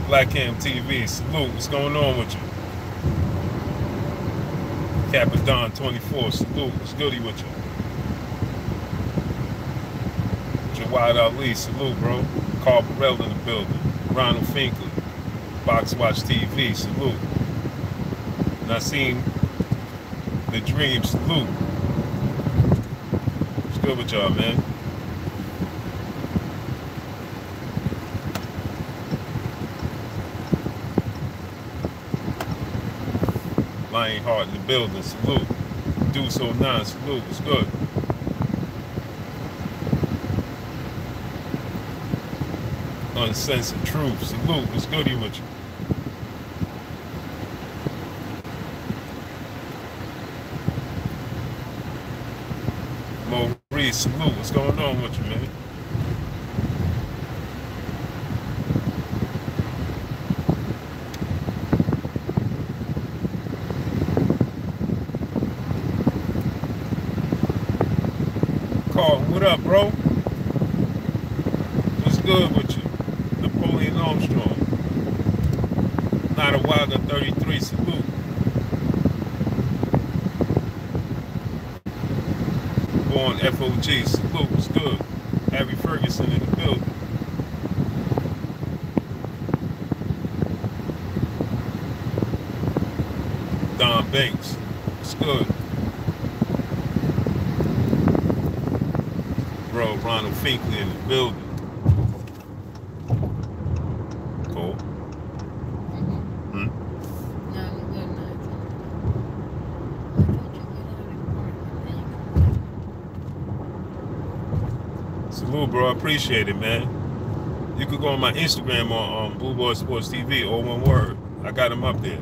Black Cam TV, salute. What's going on with you? Capadon 24, salute. What's goody with you? Jawad Ali, salute, bro. Carl Burrell in the building. Ronald Finkley, Box Watch TV, salute. Nassim The Dream, salute. What's good with y'all, man? Lionheart in the building, salute. Do So 9, salute. What's good? Uncensored Truth, salute. What's goody with you? Maurice, salute. What's going on with you, man? What up, bro? What's good with you? Napoleon Armstrong. Not a Wilder 33, salute. Born FOG, salute. What's good? Harry Ferguson in the building. Don Banks, what's good? Bro, Ronald Finkley in the building. Cool. Salute, bro. I appreciate it, man. You could go on my Instagram on Blue Boy Sports TV, all one word. I got him up there.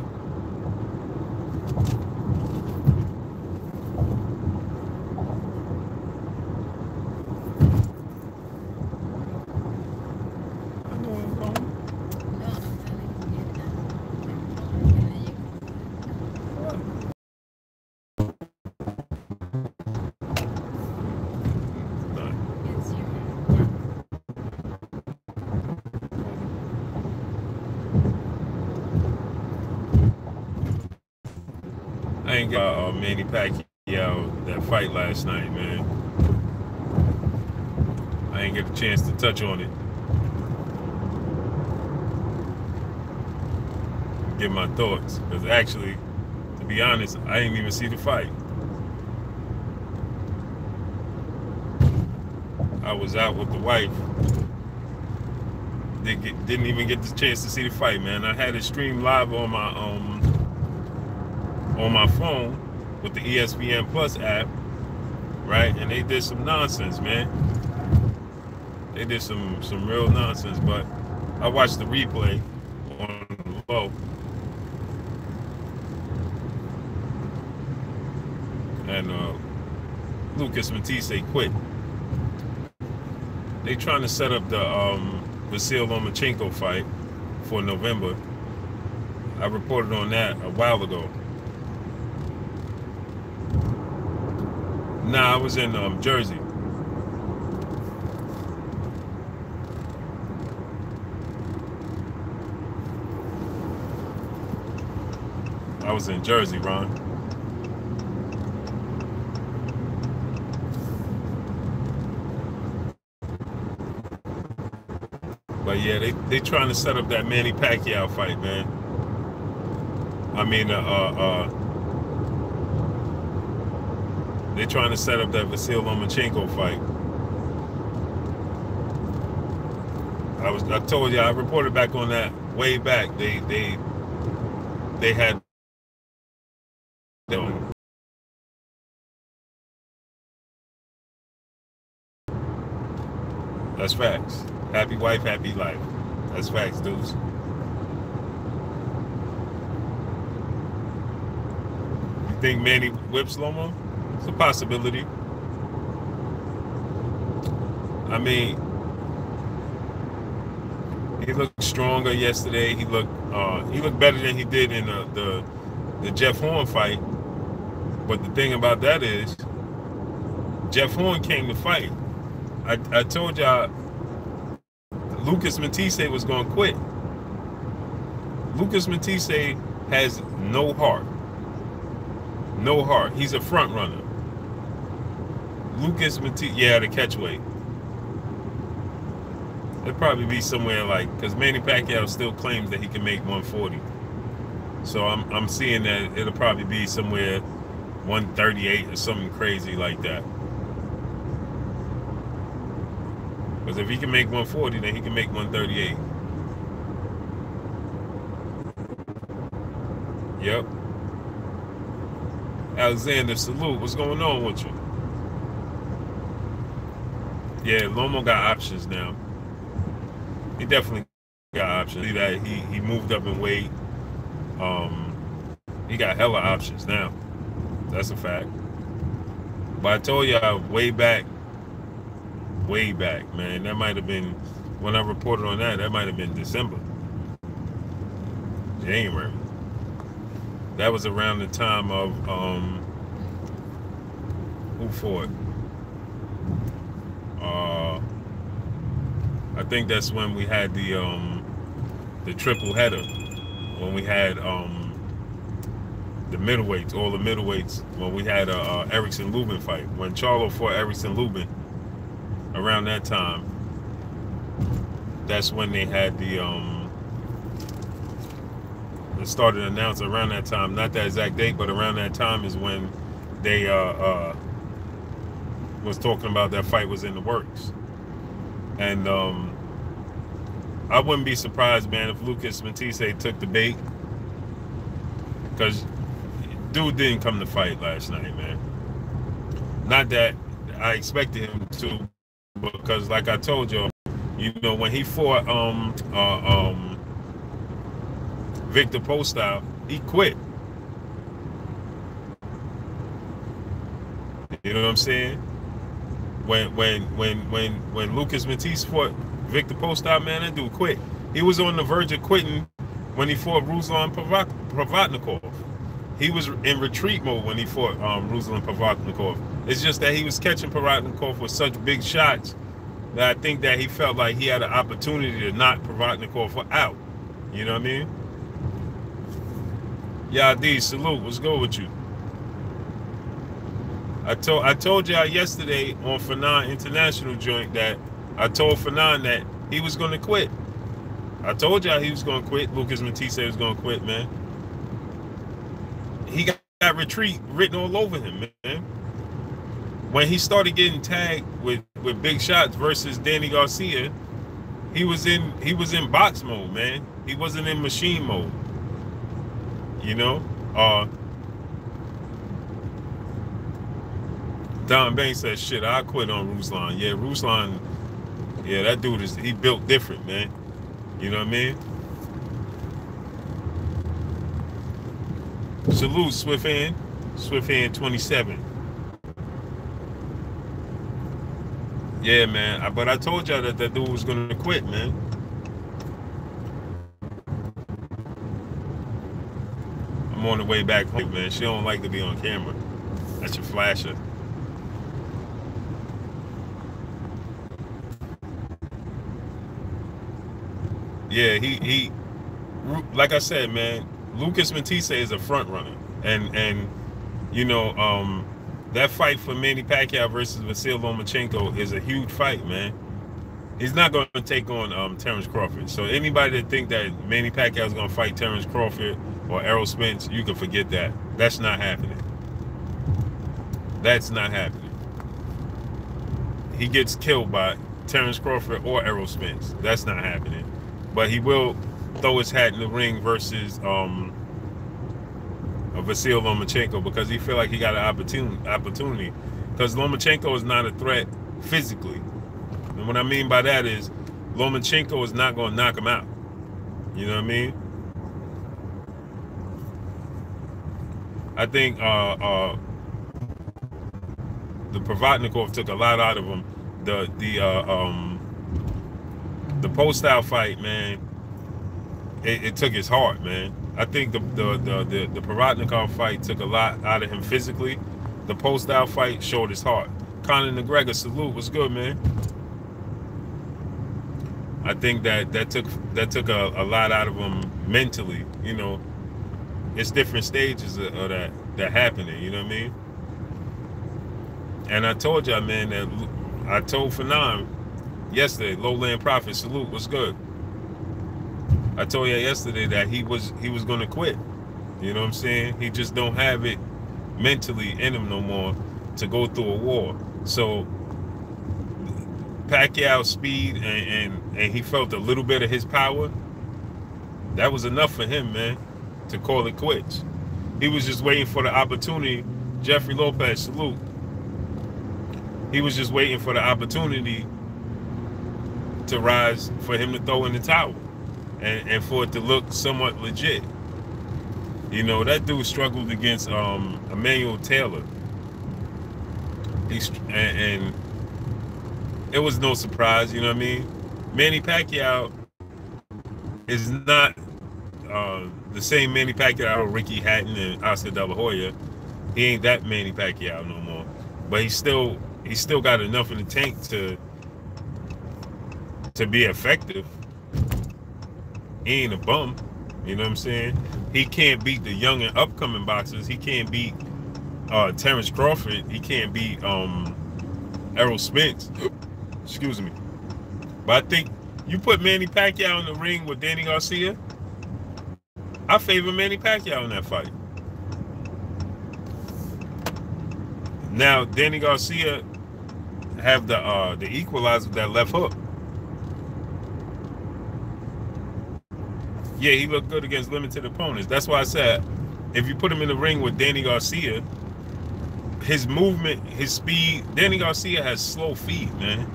I ain't got Manny Pacquiao that fight last night, man. I ain't get a chance to touch on it. Give my thoughts, because actually, to be honest, I didn't even see the fight. I was out with the wife. Didn't even get the chance to see the fight, man. I had it streamed live on my phone with the ESPN Plus app, right? And they did some nonsense, man. They did some real nonsense, but I watched the replay on low. And Lucas Matthysse quit. They trying to set up the Vasyl Lomachenko fight for November. I reported on that a while ago. Nah, I was in Jersey. I was in Jersey, Ron. But yeah, they trying to set up that Manny Pacquiao fight, man. I mean, they trying to set up that Vasyl Lomachenko fight. I told you, I reported back on that way back. They had them. That's facts. Happy wife, happy life. That's facts, dudes. You think Manny whips Lomo? It's a possibility. I mean, he looked stronger yesterday. He looked better than he did in the Jeff Horn fight. But the thing about that is, Jeff Horn came to fight. I told y'all Lucas Matthysse was going to quit. Lucas Matthysse has no heart. No heart. He's a front runner. Lucas Matthysse, yeah, the catch weight. It'd probably be somewhere like, because Manny Pacquiao still claims that he can make 140. So I'm seeing that it'll probably be somewhere 138 or something crazy like that. Because if he can make 140, then he can make 138. Yep. Alexander, salute. What's going on with you? Yeah, Lomo got options now. He definitely got options. That he moved up in weight. He got hella options now. That's a fact. But I told y'all way back, man. That might have been when I reported on that. That might have been December, January. That was around the time of who fought? I think that's when we had the triple header. When we had the middleweights, all the middleweights. When we had a Erickson Lubin fight. When Charlo fought Erickson Lubin. Around that time, that's when they had the it started announcing around that time, not that exact date, but around that time is when they was talking about that fight was in the works. And I wouldn't be surprised, man, if Lucas Matthysse took the bait, because dude didn't come to fight last night, man. Not that I expected him to, because like I told you, you know, when he fought Victor Postile, he quit. You know what I'm saying? When Lucas Matthysse fought Victor Postile, man, that dude quit. He was on the verge of quitting when he fought Ruslan Provatnikov. He was in retreat mode when he fought Ruslan Provatnikov. It's just that he was catching Provatnikov with such big shots that I think that he felt like he had an opportunity to knock Provatnikov out. You know what I mean? Yadi, salute. What's good with you? I told y'all yesterday on Fanon International joint that I told Fanon that he was going to quit. I told y'all he was going to quit. Lucas Matthysse was going to quit, man. He got retreat written all over him, man. When he started getting tagged with big shots versus Danny Garcia, he was in box mode, man. He wasn't in machine mode. You know? Don Bain says, shit, I quit on Ruslan. Yeah, Ruslan, yeah, that dude he built different, man. You know what I mean? Salute, Swift Hand 27. Yeah, man. But I told y'all that dude was gonna quit, man. I'm on the way back home, man. She don't like to be on camera. That's your flasher. Yeah, he like I said, man, Lucas Matthysse is a front runner. And you know, that fight for Manny Pacquiao versus Vasyl Lomachenko is a huge fight, man. He's not going to take on Terrence Crawford. So anybody that think that Manny Pacquiao is going to fight Terrence Crawford or Errol Spence, you can forget that. That's not happening. That's not happening. He gets killed by Terrence Crawford or Errol Spence. That's not happening. But he will throw his hat in the ring versus Vasyl Lomachenko because he feel like he got an opportunity. Because Lomachenko is not a threat physically. And what I mean by that is Lomachenko is not going to knock him out. You know what I mean? I think the Provatnikov took a lot out of him. The Postile fight, man, it took his heart, man. I think the Provatnikov fight took a lot out of him physically. The Postile fight showed his heart. Conor McGregor, salute. What's good, man? I think that took a lot out of him mentally. You know, it's different stages of that happening. You know what I mean? And I told y'all, man, that I told Fanon yesterday, Lowland Prophet, salute, what's good? I told you yesterday that he was going to quit. You know what I'm saying? He just don't have it mentally in him no more to go through a war. So Pacquiao's speed and he felt a little bit of his power. That was enough for him, man, to call it quits. He was just waiting for the opportunity. Jeffrey Lopez, salute. He was just waiting for the opportunity to rise for him to throw in the towel and for it to look somewhat legit. You know, that dude struggled against Emmanuel Taylor. And it was no surprise, you know what I mean? Manny Pacquiao is not the same Manny Pacquiao Ricky Hatton and Oscar De La Hoya. He ain't that Manny Pacquiao no more. But he's still got enough in the tank to be effective. He ain't a bum. You know what I'm saying? He can't beat the young and upcoming boxers. He can't beat Terrence Crawford. He can't beat Errol Spence. Excuse me. But I think you put Manny Pacquiao in the ring with Danny Garcia, I favor Manny Pacquiao in that fight. Now, Danny Garcia have the equalizer with that left hook. Yeah, he looked good against limited opponents. That's why I said, if you put him in the ring with Danny Garcia, his movement, his speed, Danny Garcia has slow feet, man.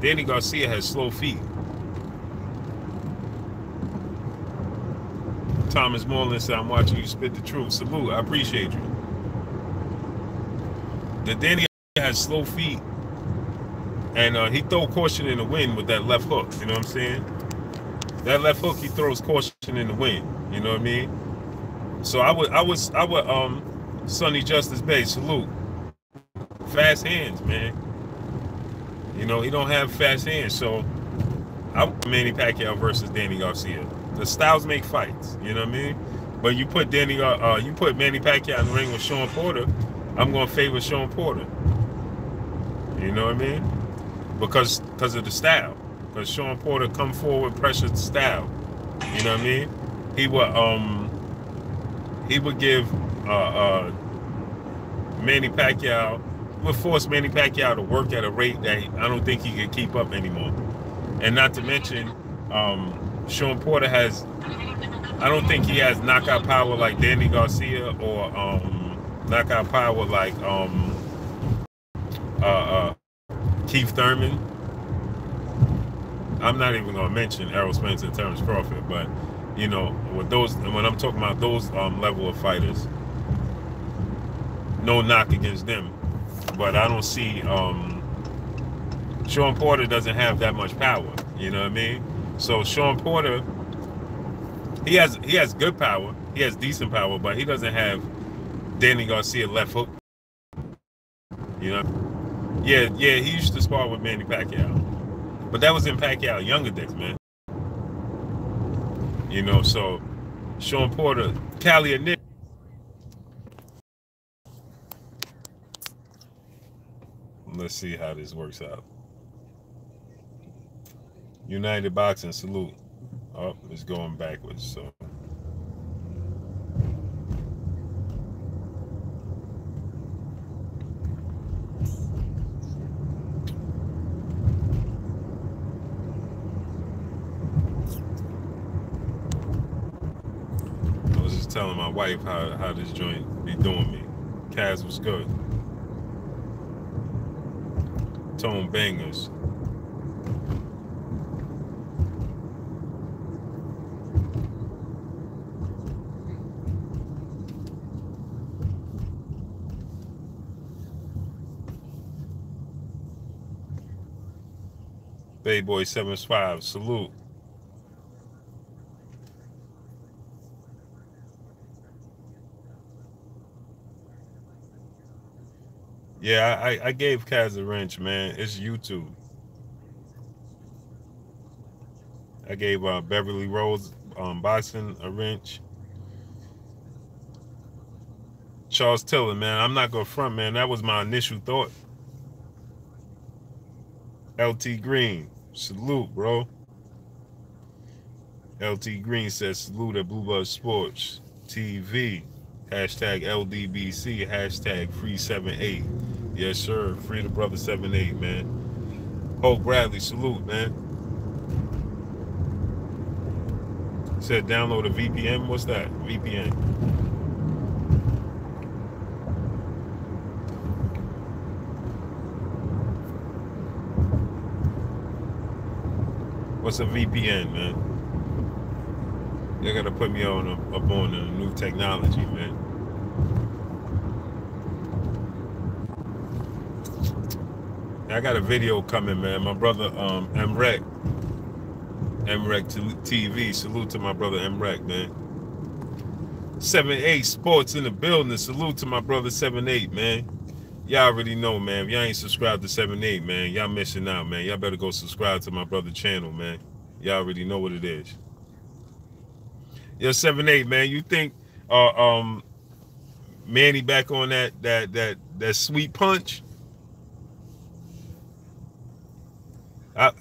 Danny Garcia has slow feet. Thomas Moreland said, I'm watching you spit the truth. Salute, I appreciate you. The Danny has slow feet, and he throw caution in the wind with that left hook, you know what I'm saying? That left hook, he throws caution in the wind. You know what I mean? So I would Sonny Justice Bay, salute. Fast hands, man. You know, he don't have fast hands. So I would Manny Pacquiao versus Danny Garcia. The styles make fights, you know what I mean? But you put Manny Pacquiao in the ring with Sean Porter, I'm gonna favor Sean Porter. You know what I mean? Because of the style. Because Sean Porter come forward, pressure style. You know what I mean? He would give Manny Pacquiao, would force Manny Pacquiao to work at a rate that I don't think he could keep up anymore. And not to mention, Sean Porter I don't think he has knockout power like Danny Garcia or knockout power like Keith Thurman. I'm not even gonna mention Errol Spence and Terrence Crawford, but you know, with those, when I'm talking about those level of fighters, no knock against them, but I don't see Sean Porter doesn't have that much power. You know what I mean? So Sean Porter, he has good power, he has decent power, but he doesn't have Danny Garcia left hook. You know? Yeah, he used to spar with Manny Pacquiao. But that was in Pacquiao younger days, man. You know, so Sean Porter, Cali and Nick. Let's see how this works out. United Boxing, salute. Oh, it's going backwards, so. I was just telling my wife how this joint be doing me. Kaz was good. Tone bangers. Bay Boy 75, salute. Yeah, I gave Kaz a wrench, man. It's YouTube. I gave Beverly Rose boxing a wrench. Charles Tiller, man, I'm not gonna front, man. That was my initial thought. LT Green, salute, bro. LT Green says salute at Blue Buzz Sports TV. Hashtag LDBC. Hashtag free 78. Yes, sir. Free the brother 78, man. Hope Bradley, salute, man. Said download a VPN. What's that? VPN. What's a VPN, man? You gotta put me on up on the new technology, man. I got a video coming, man. My brother MREC TV. Salute to my brother MREC, man. 7-8 Sports in the building. Salute to my brother 7-8, man. Y'all already know, man. If y'all ain't subscribed to 7-8, man, y'all missing out, man. Y'all better go subscribe to my brother channel, man. Y'all already know what it is. Yo, 7-8, man. You think Manny back on that sweet punch?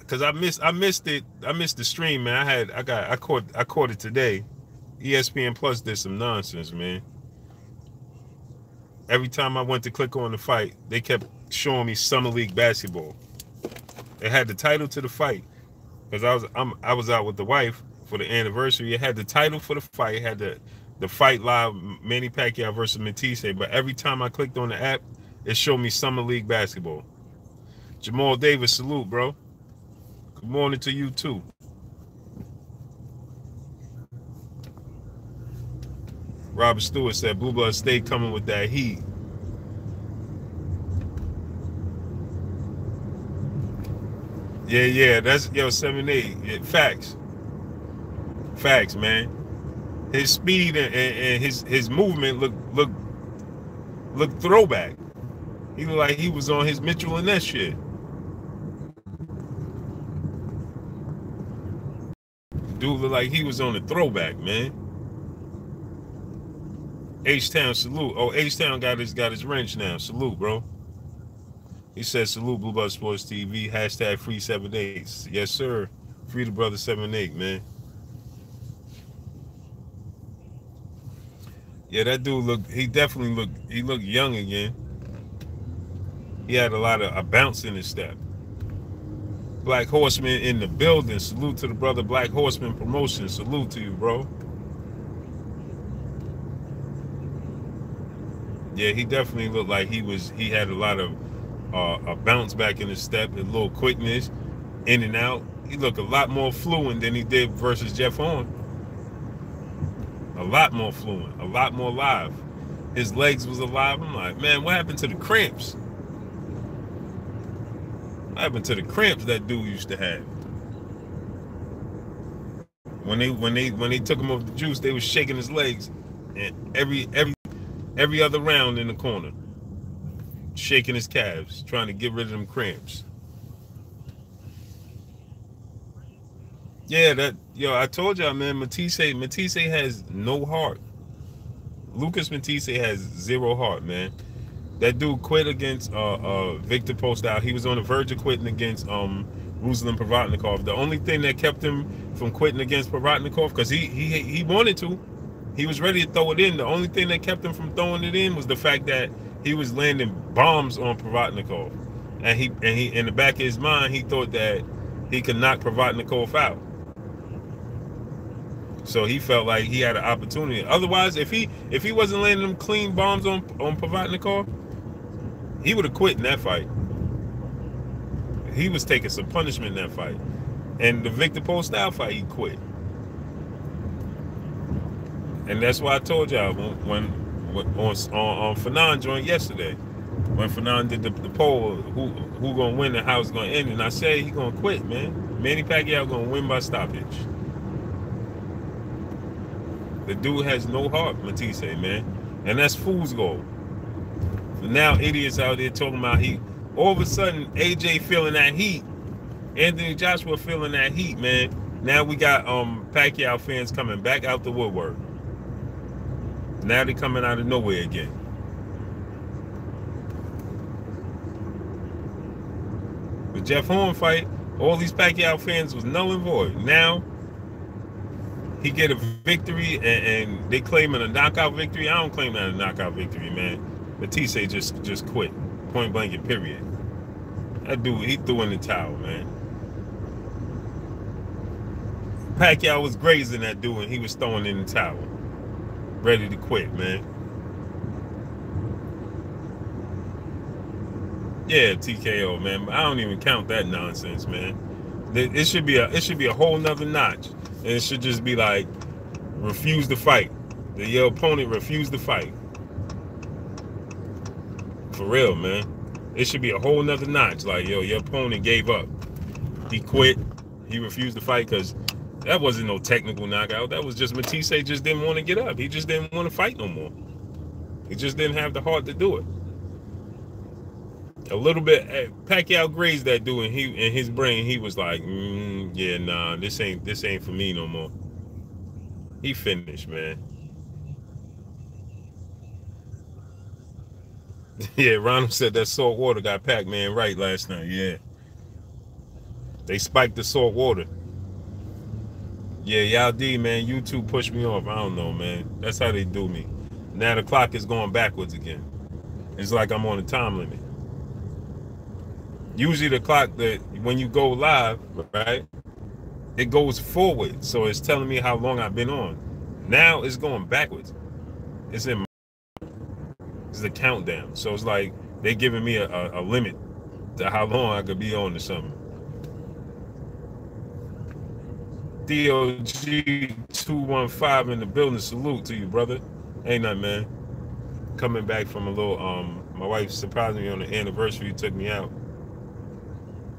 Cause I missed it. I missed the stream, man. I caught it today. ESPN Plus did some nonsense, man. Every time I went to click on the fight, they kept showing me Summer League basketball. It had the title to the fight. Cause I was out with the wife for the anniversary. It had the title for the fight. It had the fight live, Manny Pacquiao versus Matthysse. But every time I clicked on the app, it showed me Summer League basketball. Jamal Davis, salute, bro. Good morning to you too. Robert Stewart said Blue Blood stay coming with that heat. Yeah, that's 7-8. Yeah, facts, man. His speed and his movement look throwback. He looked like he was on his Mitchell and Ness shit. Dude looked like he was on a throwback, man. H-Town, salute. Oh, H-Town got his wrench now. Salute, bro. He said salute Blue Buzz Sports TV. Hashtag free 7-8. Yes, sir. Free the brother 7-8, man. Yeah, that dude looked young again. He had a bounce in his step. Black Horseman in the building. Salute to the brother Black Horseman Promotion. Salute to you, bro. Yeah, he definitely looked like he had a lot of a bounce back in his step, a little quickness, in and out. He looked a lot more fluent than he did versus Jeff Horn. A lot more fluent, a lot more live. His legs was alive. I'm like, man, what happened to the cramps? What happened to the cramps that dude used to have? When they took him off the juice, they was shaking his legs, and every other round in the corner, shaking his calves, trying to get rid of them cramps. Yeah, I told y'all, man, Matthysse has no heart. Lucas Matthysse has zero heart, man. That dude quit against Victor Postol. He was on the verge of quitting against Ruslan Provatnikov. The only thing that kept him from quitting against Provatnikov, because he wanted to, he was ready to throw it in. The only thing that kept him from throwing it in was the fact that he was landing bombs on Provatnikov, and he in the back of his mind he thought that he could knock Provatnikov out. So he felt like he had an opportunity. Otherwise, if he wasn't landing them clean bombs on Provatnikov, he would have quit in that fight. He was taking some punishment in that fight. And the Victor Postol fight, he quit. And that's why I told y'all when on Fanon joint yesterday, when Fanon did the poll, who gonna win and how it's gonna end, and I said he gonna quit, man. Manny Pacquiao gonna win by stoppage. The dude has no heart, Matthysse, man. And that's fool's gold. So now idiots out there talking about all of a sudden, AJ feeling that heat. Anthony Joshua feeling that heat, man. Now we got Pacquiao fans coming back out the woodwork. Now they're coming out of nowhere again. The Jeff Horn fight, all these Pacquiao fans was null and void. Now he get a victory, and they claiming a knockout victory. I don't claim that a knockout victory, man. Matthysse just quit, point blank and period. That dude, he threw in the towel, man. Pacquiao was grazing that dude, and he was throwing in the towel, ready to quit, man. Yeah, TKO, man. I don't even count that nonsense, man. It should be a whole nother notch, and it should just be like, refuse to fight. Your opponent refused to fight. For real, man. It should be a whole nother notch. Like, yo, your opponent gave up. He quit. He refused to fight because that wasn't no technical knockout. That was just Matthysse just didn't want to get up. He just didn't want to fight no more. He just didn't have the heart to do it. A little bit, Pacquiao grazed that dude, and in his brain he was like, yeah, nah, this ain't for me no more. He finished, man. Yeah, Ronald said that salt water got Pac-Man right last night. Yeah, they spiked the salt water. Yeah, y'all D, man, YouTube pushed me off. I don't know, man. That's how they do me. Now the clock is going backwards again. It's like I'm on a time limit. Usually the clock, that when you go live, right, it goes forward, so it's telling me how long I've been on. Now it's going backwards. It's the countdown. So it's like they giving me a limit to how long I could be on or something. DOG215 in the building. Salute to you, brother. Ain't nothing, man. Coming back from a little my wife surprised me on the anniversary, took me out.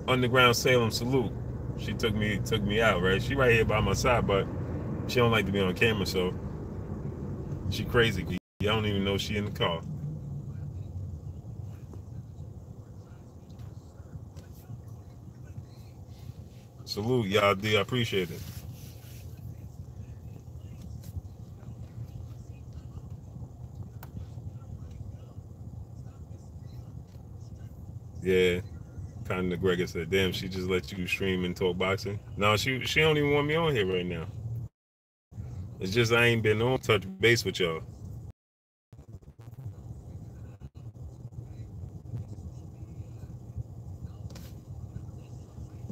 Underground Salem, salute. She took me out, right? She right here by my side, but she don't like to be on camera, so she crazy. Y'all don't even know she in the car. Salute, y'all D. I appreciate it. Yeah. Conor McGregor said, damn, she just let you stream and talk boxing. No, she don't even want me on here right now. It's just I ain't been on touch base with y'all.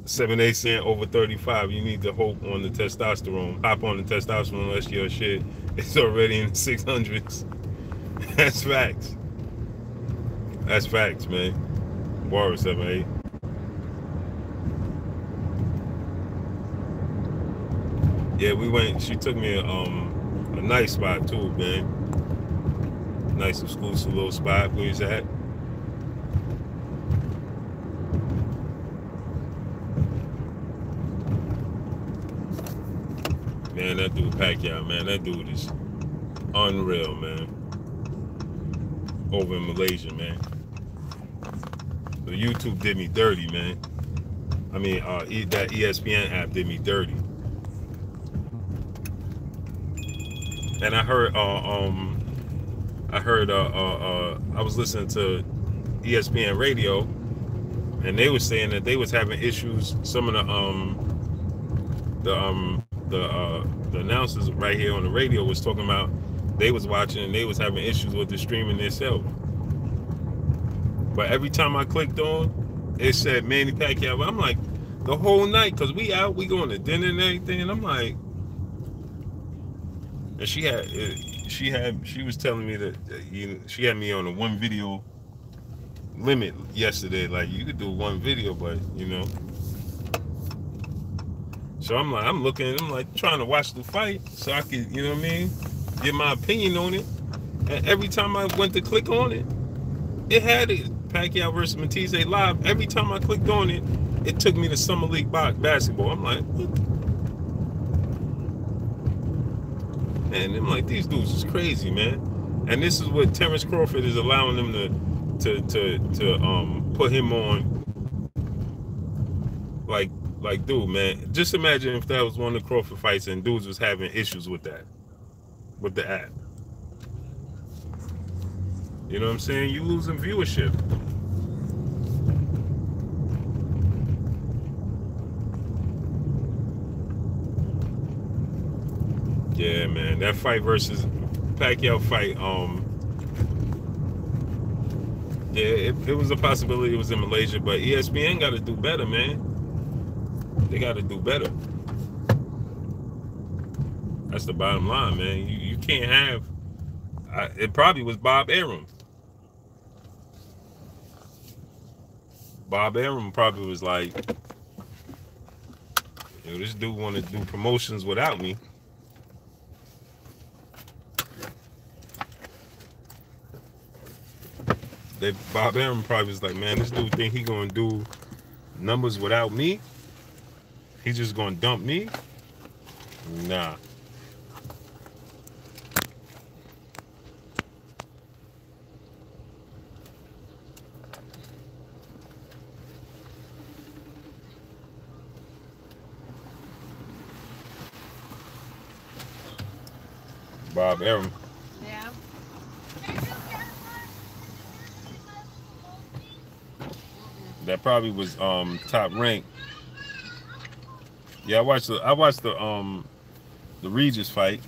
7-8 cent over 35. You need to hope on the testosterone. Hop on the testosterone unless your shit is already in the 600s. That's facts. That's facts, man. Warrior 7-8. Yeah, we went. She took me a nice spot too, man. Nice exclusive little spot. Where's that? Man, that dude Pacquiao, man, that dude is unreal, man. Over in Malaysia, man. The YouTube did me dirty, man. I mean, that ESPN app did me dirty. And I was listening to ESPN radio, and they were saying that they was having issues. Some of the announcers right here on the radio was talking about they was watching and they was having issues with the streaming themselves. But every time I clicked on, it said Manny Pacquiao. I'm like, the whole night, cause we out, we going to dinner and everything, and I'm like. And she was telling me that she had me on a one video limit yesterday. Like, you could do one video, but so I'm like, I'm like trying to watch the fight so I could, you know what I mean, get my opinion on it. And every time I went to click on it, it had it, Pacquiao versus Matthysse live. Every time I clicked on it, it took me to Summer League basketball. I'm like, what? And I'm like, these dudes is crazy, man. And this is what Terrence Crawford is allowing them to put him on, like Like, dude, man, just imagine if that was one of the Crawford fights and dudes was having issues with that, with the app. You know what I'm saying? You losing viewership. Yeah, man, that fight versus Pacquiao fight, yeah, it was a possibility it was in Malaysia, but ESPN got to do better, man. They got to do better. That's the bottom line, man. You can't have. It probably was Bob Arum. Bob Arum probably was like, yo, this dude want to do promotions without me. Bob Arum probably was like, man, this dude think he gonna do numbers without me? He just gonna dump me? Nah. Bob Arum. Yeah. That probably was top rank. Yeah, I watched the Regis fight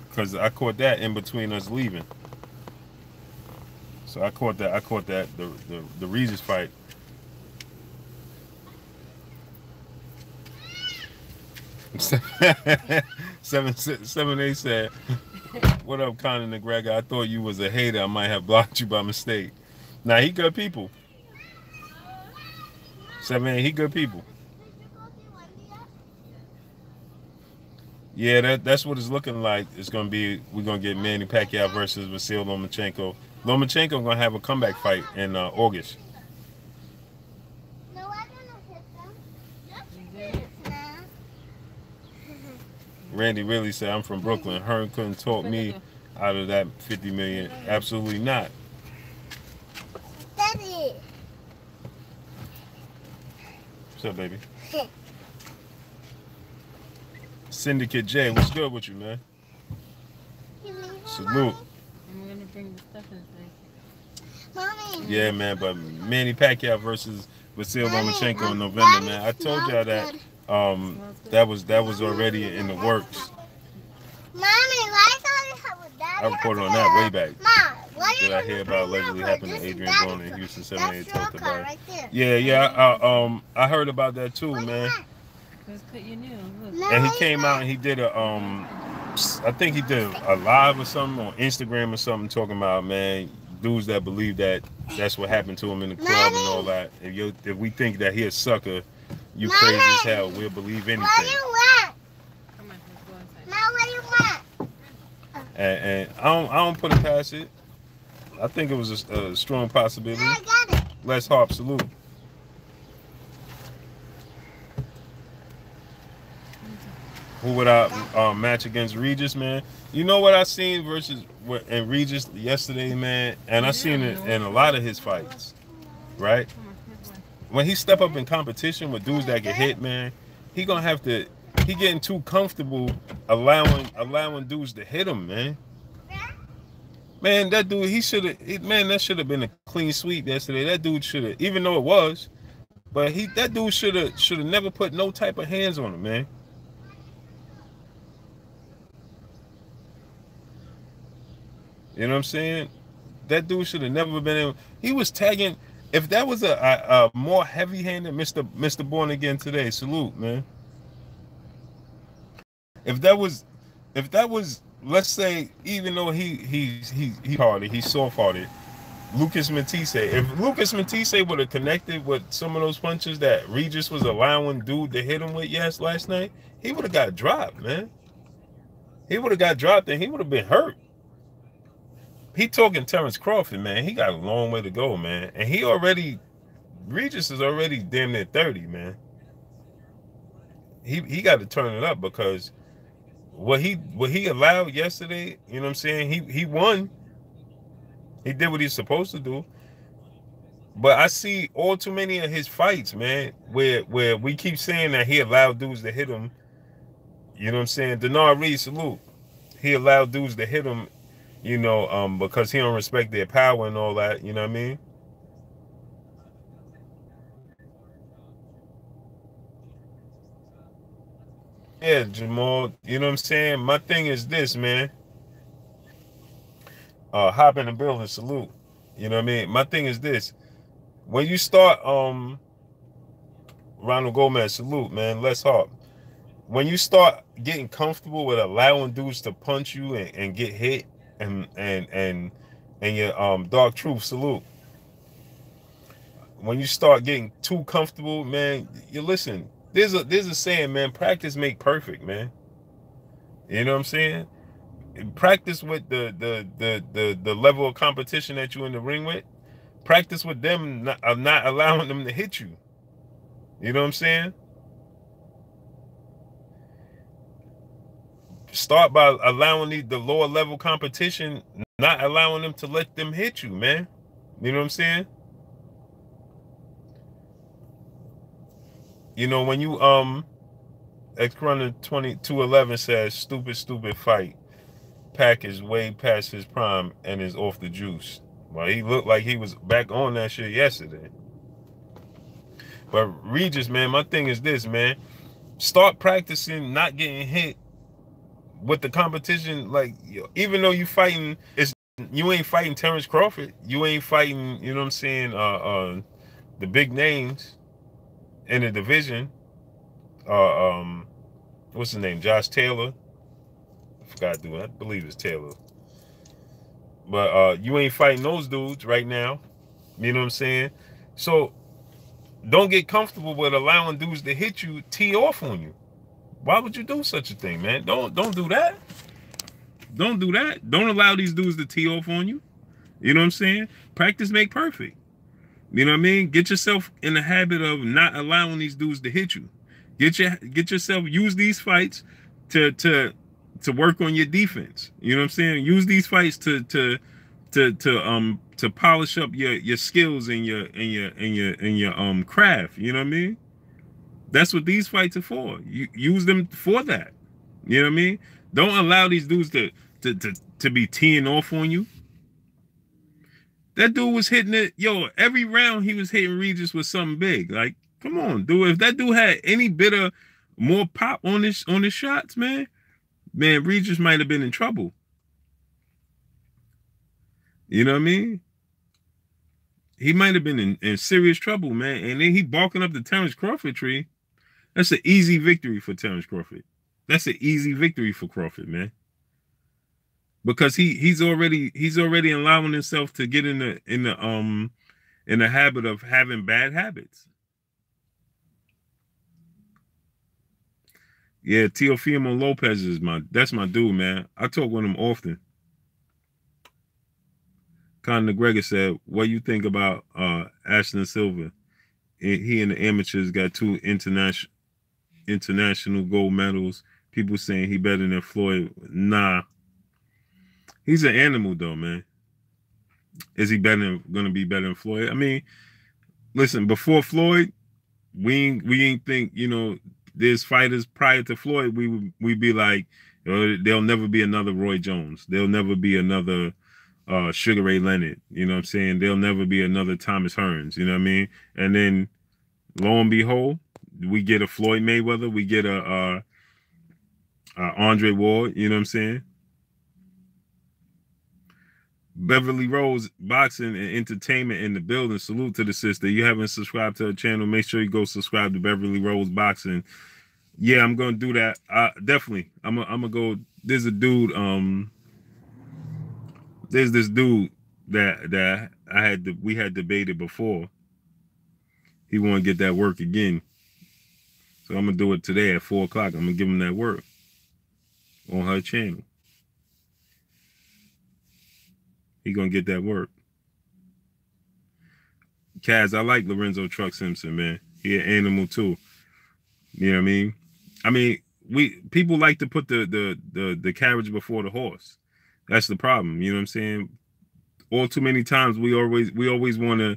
because I caught that in between us leaving. So I caught that the Regis fight. seven eight said, "What up, Conor McGregor? I thought you was a hater. I might have blocked you by mistake." Nah, he good people. 7 he good people. Yeah, that's what it's looking like. It's gonna be, we're gonna get Manny Pacquiao versus Vasyl Lomachenko. Lomachenko gonna have a comeback fight in August. No, I don't hit them. Randy really said, "I'm from Brooklyn. Hearn couldn't talk me out of that 50 million. Absolutely not." Daddy. What's up, baby? Syndicate J, what's good with you, man? Salute. I'm gonna bring the stuff in the Mommy. Yeah, man, but Manny Pacquiao versus Vasyl Lomachenko in November, man. I told y'all that that was already in the works. Mommy, why don't you have a daddy? I reported on that way back. Mom, what Did I hear about allegedly happening to Adrian Brown in Houston 78 talked about it. Right there. Yeah, I heard about that too, man. You knew. And he came out and he did I think he did a live or something on Instagram or something talking about, man, dudes that believe that that's what happened to him in the club and all that. If we think that he a sucker, you crazy as hell. We'll believe anything. What do you want? Come on, let's go inside. Mom, what do you want? And I don't put it past it. I think it was a strong possibility. I got it. Les Harp, salute. Who would I match against Regis, man? You know what I seen versus in Regis yesterday, man? And I seen it in a lot of his fights, right? When he step up in competition with dudes that get hit, man, he gonna have to. He getting too comfortable allowing dudes to hit him, man. Man, that dude, that should have been a clean sweep yesterday. That dude should have, even though it was, but that dude should have never put no type of hands on him, man. You know what I'm saying? That dude should have never been able. He was tagging. If that was a more heavy-handed Mr. Born Again today, salute, man. If that was, let's say, even though he hard-hearted, he's soft-hearted, Lucas Matthysse. If Lucas Matthysse would have connected with some of those punches that Regis was allowing dude to hit him with last night, he would have got dropped, man. He would have got dropped and he would have been hurt. He talking Terrence Crawford, man. He got a long way to go, man. And Regis is already damn near 30, man. He got to turn it up because what he allowed yesterday, you know what I'm saying? He won. He did what he's supposed to do. But I see all too many of his fights, man, where we keep saying that he allowed dudes to hit him. You know what I'm saying? Denard Reed, salute. He allowed dudes to hit him, you know, because he don't respect their power and all that. You know what I mean? Yeah, Jamal. You know what I'm saying? My thing is this, man. Hop in the building, salute. You know what I mean? My thing is this. When you start, Ronald Gomez, salute, man. Let's hop. When you start getting comfortable with allowing dudes to punch you and get hit, and your Dark Truth, salute. When you start getting too comfortable, man, you listen. There's a saying, man. Practice make perfect, man. You know what I'm saying? Practice with the level of competition that you're in the ring with. Practice with them not allowing them to hit you. You know what I'm saying? Start by allowing the lower level competition, not allowing them to let them hit you, man. You know what I'm saying? You know, when you X-Runner 2211 says stupid fight. Pack is way past his prime and is off the juice. Well, he looked like he was back on that shit yesterday. But Regis, man, my thing is this, man. Start practicing not getting hit with the competition. Like, even though you fighting, you ain't fighting Terrence Crawford. You ain't fighting, you know what I'm saying, the big names in the division. What's his name? Josh Taylor. I forgot, dude. I believe it's Taylor. But you ain't fighting those dudes right now. You know what I'm saying? So don't get comfortable with allowing dudes to hit you, tee off on you. Why would you do such a thing, man? Don't do that. Don't do that. Don't allow these dudes to tee off on you. You know what I'm saying? Practice make perfect. You know what I mean? Get yourself in the habit of not allowing these dudes to hit you. Get yourself, use these fights to work on your defense. You know what I'm saying? Use these fights to polish up your skills and your craft. You know what I mean? That's what these fights are for. You use them for that. You know what I mean? Don't allow these dudes to be teeing off on you. That dude was hitting it. Yo, every round he was hitting Regis with something big. Like, come on, dude. If that dude had any bit of more pop on his shots, man, Regis might have been in trouble. You know what I mean? He might have been in serious trouble, man. And then he barking up the Terrence Crawford tree. That's an easy victory for Terrence Crawford. That's an easy victory for Crawford, man. Because he's already allowing himself to get in the habit of having bad habits. Yeah, Teofimo Lopez is that's my dude, man. I talk with him often. Conor McGregor said, "What do you think about Ashton Silva? He and the amateurs got 2 international gold medals. People saying he better than Floyd. Nah, he's an animal though, man. Is he gonna be better than Floyd? I mean, listen, before Floyd, we ain't think, you know, there's fighters prior to Floyd. We'd be like, there'll never be another Roy Jones. There'll never be another Sugar Ray Leonard. You know what I'm saying? There'll never be another Thomas Hearns. You know what I mean? And then lo and behold, we get a Floyd Mayweather. We get a Andre Ward. You know what I'm saying? Beverly Rose Boxing and Entertainment in the building. Salute to the sister. You haven't subscribed to her channel, make sure you go subscribe to Beverly Rose Boxing. Yeah, I'm gonna do that. Definitely. I'm gonna go. There's a dude. There's this dude that we had debated before. He want to get that work again, so I'm gonna do it today at 4 o'clock. I'm gonna give him that work on her channel. He gonna get that work. Kaz, I like Lorenzo Truck Simpson, man. He an animal too. You know what I mean? People like to put the carriage before the horse. That's the problem. You know what I'm saying? All too many times we always want to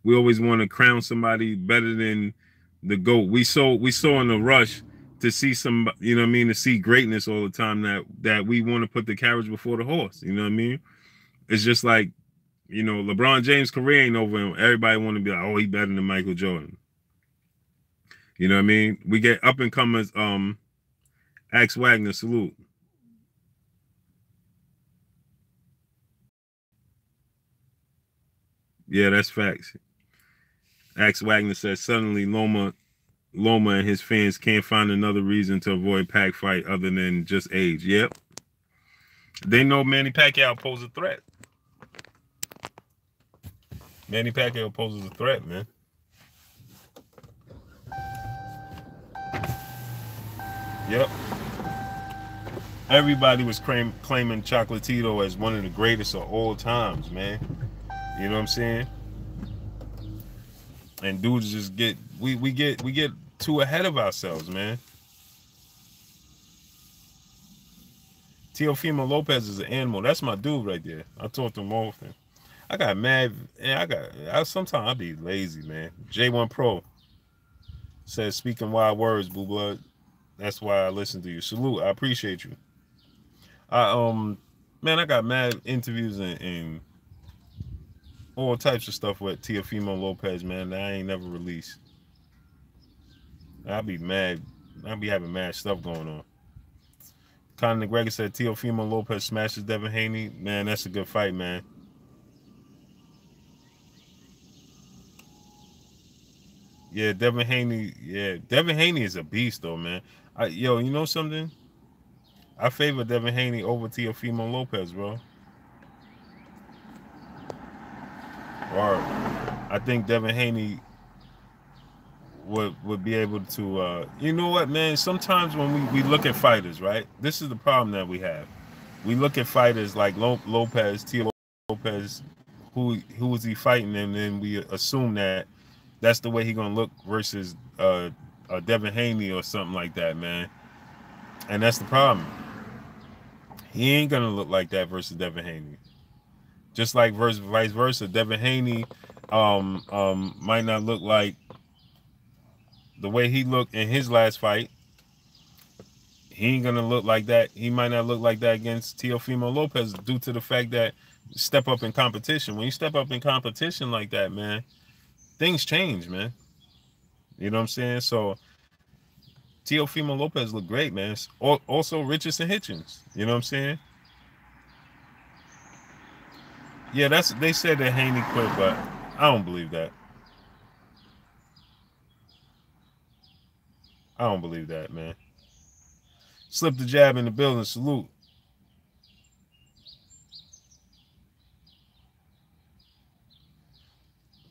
We always want to crown somebody better than the GOAT. We saw in the rush to see some, you know what I mean, to see greatness all the time, that we want to put the carriage before the horse. You know what I mean? It's just like, you know, LeBron James' career ain't over, and everybody want to be like, oh, he better than Michael Jordan. You know what I mean? We get up and comers. Axe Wagner, salute. Yeah, that's facts. Axe Wagner says suddenly Loma and his fans can't find another reason to avoid Pac fight other than just age. Yep. They know Manny Pacquiao poses a threat. Manny Pacquiao poses a threat, man. Yep. Everybody was claiming Chocolatito as one of the greatest of all times, man. You know what I'm saying? And dudes just get we get too ahead of ourselves, man. Teofimo Lopez is an animal. That's my dude right there. I talk to him often. I got mad, and sometimes I be lazy, man. J1 Pro says, speaking wild words, Boo Blood. That's why I listen to you. Salute. I appreciate you. Man, I got mad interviews and all types of stuff with Teofimo Lopez, man, that I ain't never released. I be mad. I be having mad stuff going on. Conor McGregor said Teofimo Lopez smashes Devin Haney. Man, that's a good fight, man. Yeah, Devin Haney. Yeah, Devin Haney is a beast, though, man. Yo, you know something? I favor Devin Haney over Teofimo Lopez, bro. Or I think Devin Haney would be able to. You know what, man? Sometimes when we look at fighters, right? This is the problem that we have. We look at fighters like Lopez, Teo Lopez. Who is he fighting? And then we assume that that's the way he gonna look versus Devin Haney or something like that, man. And that's the problem. He ain't gonna look like that versus Devin Haney. Just like vice versa, Devin Haney might not look like the way he looked in his last fight. He ain't gonna look like that. He might not look like that against Teofimo Lopez due to the fact that step up in competition. When you step up in competition like that, man, things change, man. You know what I'm saying? So Teofimo Lopez looked great, man. Also Richardson Hitchens. You know what I'm saying? Yeah, they said that Haney quit, but I don't believe that. I don't believe that, man. Slip the jab in the building. Salute.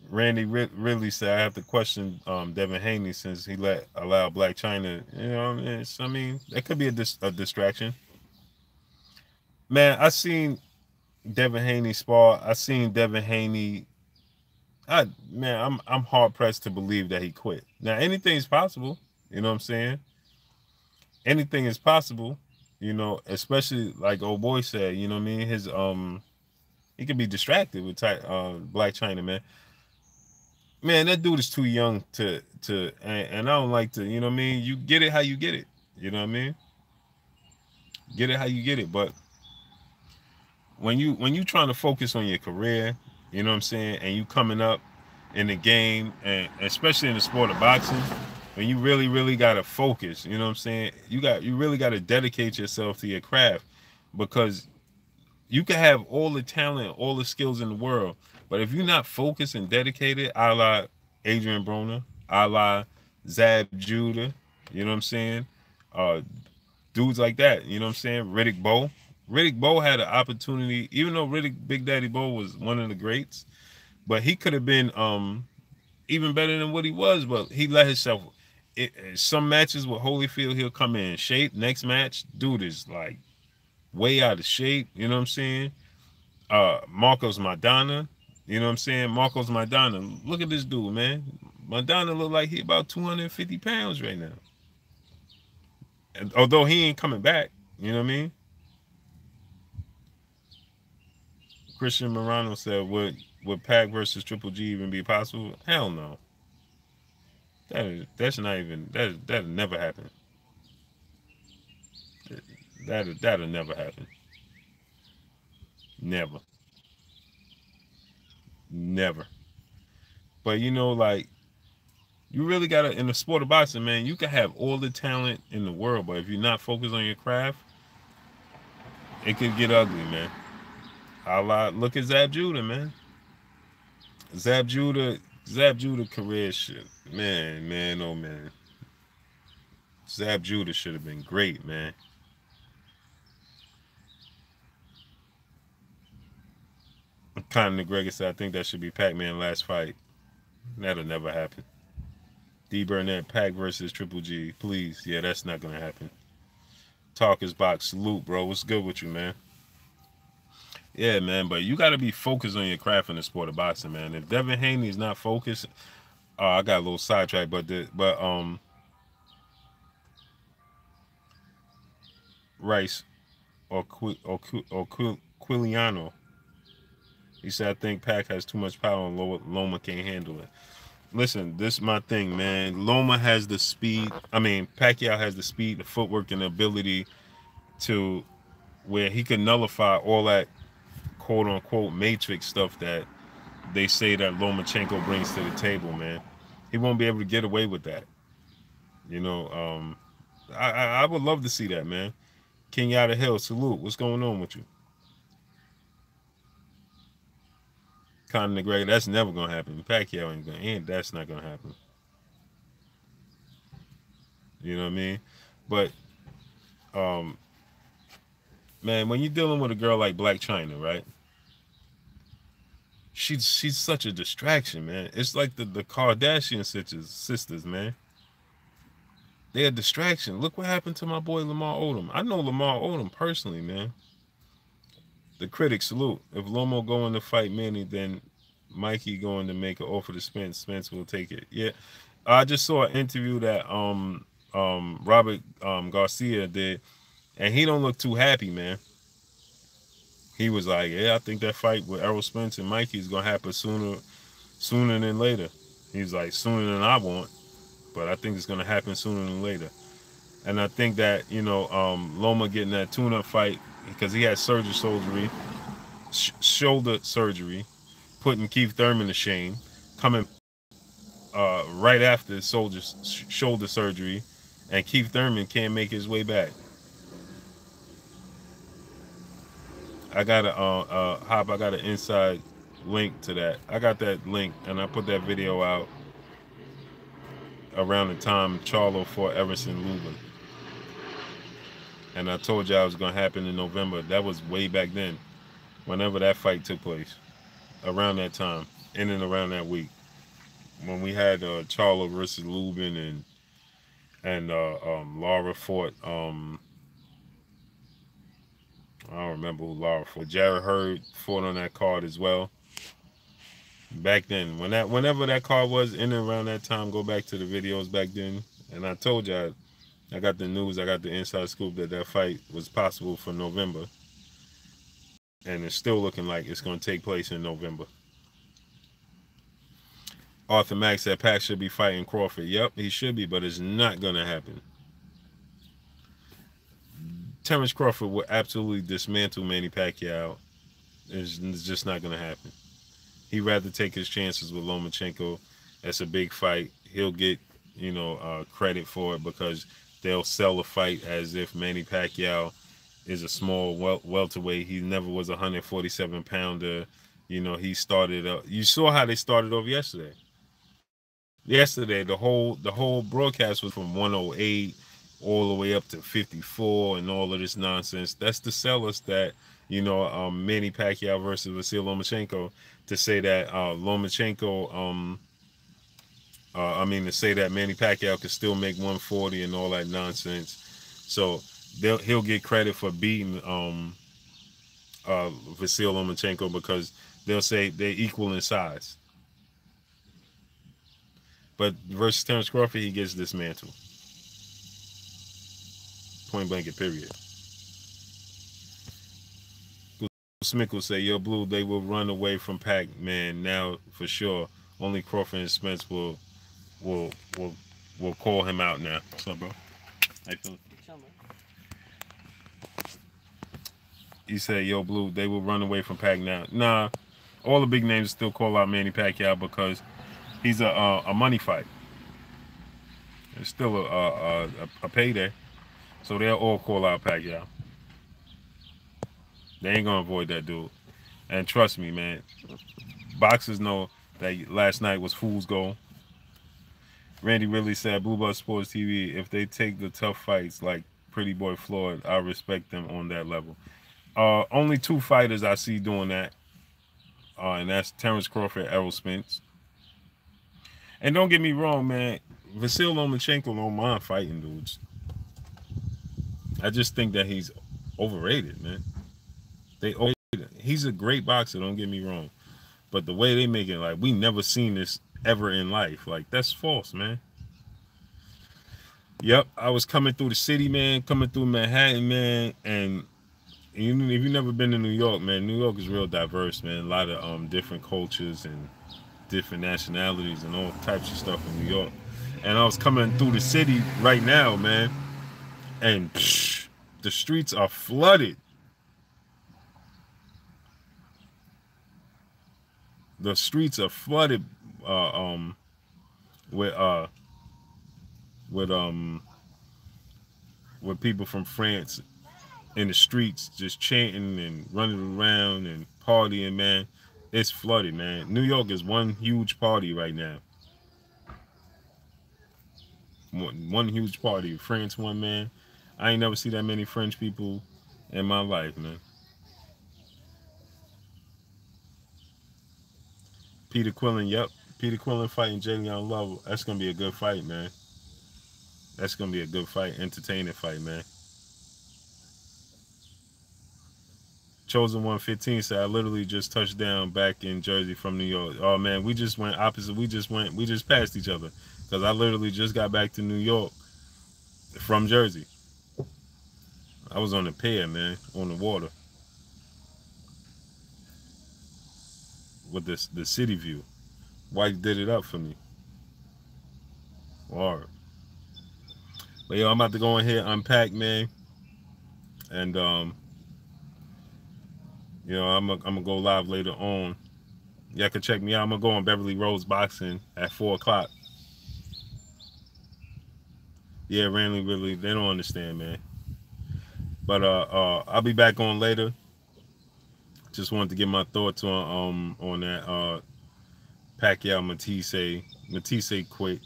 Randy really said I have to question Devin Haney since he allowed Black China. You know, I mean, that could be a distraction. Man, I seen Devin Haney spar. I seen Devin Haney. I'm hard pressed to believe that he quit. Now anything's possible. You know what I'm saying? Anything is possible. You know, especially like old boy said. You know what I mean? His he could be distracted with Black China, man. Man, that dude is too young and I don't like to, you know what I mean? You get it how you get it. You know what I mean? Get it how you get it. But when you trying to focus on your career, you know what I'm saying, and you coming up in the game, and especially in the sport of boxing, when you really gotta focus, you know what I'm saying? You really gotta dedicate yourself to your craft, because you can have all the talent, all the skills in the world, but if you're not focused and dedicated, a la Adrian Broner, a la Zab Judah, you know what I'm saying? Dudes like that, you know what I'm saying? Riddick Bowe had an opportunity, even though Big Daddy Bowe was one of the greats, but he could have been even better than what he was, but he let himself. Some matches with Holyfield, he'll come in shape. Next match, dude is like way out of shape, you know what I'm saying? Marcos Maidana, you know what I'm saying? Marcos Maidana, look at this dude, man. Maidana look like he about 250 pounds right now. And although he ain't coming back, you know what I mean? Christian Morano said, would Pac versus Triple G even be possible? Hell no. That's not even that'll never happen. That'll never happen. Never. Never. But you know, like, you really gotta, in the sport of boxing, man, you can have all the talent in the world, but if you're not focused on your craft, it could get ugly, man. Look at Zab Judah, man. Zab Judah career shit. Man, oh man. Zab Judah should have been great, man. Conor McGregor said, I think that should be Pac-Man last fight. That'll never happen. D Burnett, Pac versus Triple G. Please. Yeah, that's not gonna happen. Talkers Box, salute, bro. What's good with you, man? Yeah, man, but you gotta be focused on your craft in the sport of boxing, man. If Devin Haney is not focused, I got a little sidetracked, but Rice or Quiliano, he said, I think Pac has too much power and Loma can't handle it. Listen, this is my thing, man. Loma has the speed. I mean, Pacquiao has the speed, the footwork, and the ability to where he can nullify all that quote-unquote matrix stuff that they say that Lomachenko brings to the table, man. He won't be able to get away with that. You know, I would love to see that, man. King Yada Hill, salute. What's going on with you? Conor McGregor, that's never gonna happen. Pacquiao ain't that's not gonna happen. You know what I mean? But man, when you're dealing with a girl like Black China, right? She's such a distraction, man. It's like the Kardashian sisters, man. They're a distraction. Look what happened to my boy Lamar Odom. I know Lamar Odom personally, man. The critics salute. If Lomo going to fight Manny, then Mikey going to make an offer to Spence. Spence will take it. Yeah, I just saw an interview that Robert Garcia did, and he don't look too happy, man. He was like, yeah, I think that fight with Errol Spence and Mikey is gonna happen sooner than later. He's like, sooner than I want, but I think it's gonna happen sooner than later. And I think that, you know, Loma getting that tune-up fight because he had surgery, shoulder surgery, putting Keith Thurman to shame, coming right after shoulder surgery, and Keith Thurman can't make his way back. I got I got an inside link to that. I got that link, and I put that video out around the time Charlo fought Everson Lubin. And I told you I was going to happen in November. That was way back then, whenever that fight took place, around that time, in and around that week, when we had Charlo versus Lubin and Laura fought. I don't remember who Laura fought. Jared Hurd fought on that card as well. Back then, whenever that card was, in and around that time, go back to the videos back then. And I told you I got the news, I got the inside scoop that fight was possible for November. And it's still looking like it's going to take place in November. Arthur Mack said Pac should be fighting Crawford. Yep, he should be, but it's not going to happen. Terrence Crawford will absolutely dismantle Manny Pacquiao. It's just not going to happen. He'd rather take his chances with Lomachenko. That's a big fight. He'll get, you know, credit for it because they'll sell the fight as if Manny Pacquiao is a small welterweight. He never was a 147-pounder. You know, he started. You saw how they started off yesterday. Yesterday, the whole broadcast was from 108 all the way up to 54 and all of this nonsense. That's to sell us that, you know, Manny Pacquiao versus Vasyl Lomachenko, to say that Lomachenko, to say that Manny Pacquiao can still make 140 and all that nonsense. So he'll get credit for beating Vasyl Lomachenko because they'll say they're equal in size. But versus Terrence Crawford, he gets dismantled. Point blank, period. Smickle say, "Yo, Blue, they will run away from Pac-Man now for sure. Only Crawford and Spence will will will call him out now." What's up, bro? How you feeling? He said, "Yo, Blue, they will run away from Pac now." Nah, all the big names still call out Manny Pacquiao because he's a money fight. It's still a payday, so they'll all call out Pacquiao. They ain't gonna avoid that dude. And trust me, man, boxers know that last night was fool's gold. Randy really said, Blue Blood Sports TV, if they take the tough fights like Pretty Boy Floyd, I respect them on that level. Only two fighters I see doing that, and that's Terrence Crawford, Errol Spence. And don't get me wrong, man, Vasyl Lomachenko don't mind fighting dudes. I just think that he's overrated, man. He's a great boxer, don't get me wrong. But the way they make it, like, we never seen this ever in life. Like, that's false, man. Yep, I was coming through the city, man, coming through Manhattan, man, and if you've never been to New York, man, New York is real diverse, man. A lot of different cultures and different nationalities and all types of stuff in New York. And I was coming through the city right now, man, and the streets are flooded. The streets are flooded with people from France in the streets just chanting and running around and partying, man. It's flooded, man. New York is one huge party right now. One huge party. France won, man. I ain't never seen that many French people in my life, man. Peter Quillen, yep. Peter Quillen fighting Jalen Love. That's going to be a good fight, man. That's going to be a good fight. Entertaining fight, man. Chosen 115 said, I literally just touched down back in Jersey from New York. Oh, man, we just went opposite. We just passed each other. Because I literally just got back to New York from Jersey. I was on the pier, man, on the water. With the city view. White did it up for me. Alright. But yo, I'm about to go in here, unpack, man. And you know, I'm gonna go live later on. Y'all can check me out. I'm gonna go on Beverly Rose Boxing at 4 o'clock. Yeah, Randy really, they don't understand, man. But I'll be back on later. Just wanted to get my thoughts on that Pacquiao Matthysse. Matthysse quit.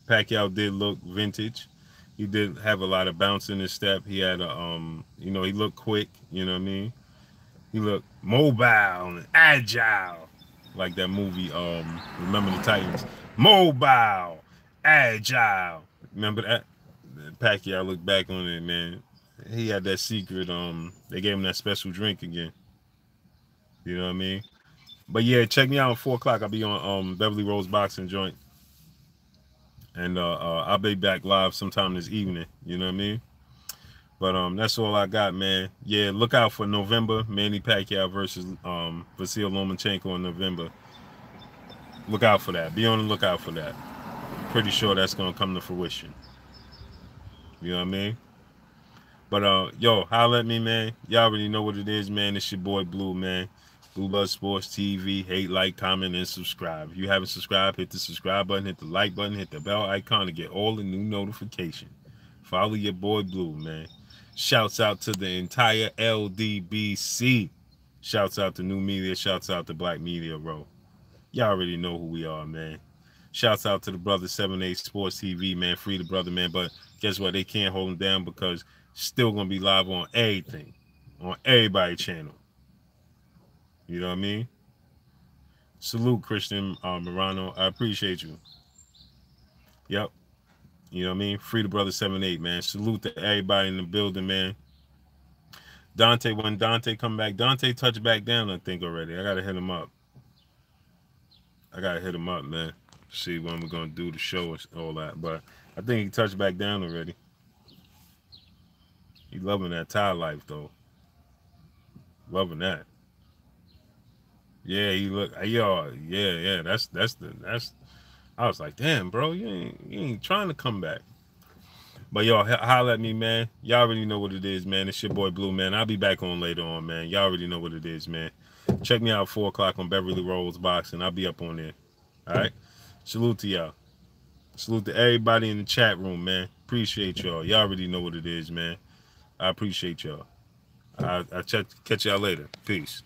Pacquiao did look vintage. He did have a lot of bounce in his step. He had a you know, he looked quick, you know what I mean? He looked mobile and agile. Like that movie, Remember the Titans. Mobile, agile. Remember that? Pacquiao looked back on it, man. He had that secret, they gave him that special drink again. You know what I mean? But yeah, check me out at 4 o'clock. I'll be on Beverly Rose Boxing Joint. And I'll be back live sometime this evening. You know what I mean? But that's all I got, man. Yeah, look out for November. Manny Pacquiao versus Vasyl Lomachenko in November. Look out for that. Be on the lookout for that. Pretty sure that's gonna come to fruition. You know what I mean? But yo, holla at me, man. Y'all already know what it is, man. It's your boy Blue, man. Blue Blood Sports TV. Hate, like, comment, and subscribe. If you haven't subscribed, hit the subscribe button, hit the like button, hit the bell icon to get all the new notifications. Follow your boy Blue, man. Shouts out to the entire LDBC. Shouts out to New Media. Shouts out to Black Media, bro. Y'all already know who we are, man. Shouts out to the brother 78 Sports TV, man. Free the brother, man. But guess what? They can't hold him down because still going to be live on everything. On everybody's channel. You know what I mean? Salute, Christian Morano. I appreciate you. Yep. You know what I mean? Free the brother 78, man. Salute to everybody in the building, man. Dante, when Dante come back, Dante touched back down, I think, already. I got to hit him up. Man. See when we're going to do the show and all that. But I think he touched back down already. He loving that Thai life, though. Loving that. Yeah, he look. Yo, yeah. That's. I was like, damn, bro, you ain't trying to come back. But y'all holla at me, man. Y'all already know what it is, man. It's your boy Blue, man. I'll be back on later on, man. Y'all already know what it is, man. Check me out 4 o'clock on Beverly Rolls Boxing. I'll be up on there. All right. Salute to y'all. Salute to everybody in the chat room, man. Appreciate y'all. Y'all already know what it is, man. I appreciate y'all. I'll catch y'all later. Peace.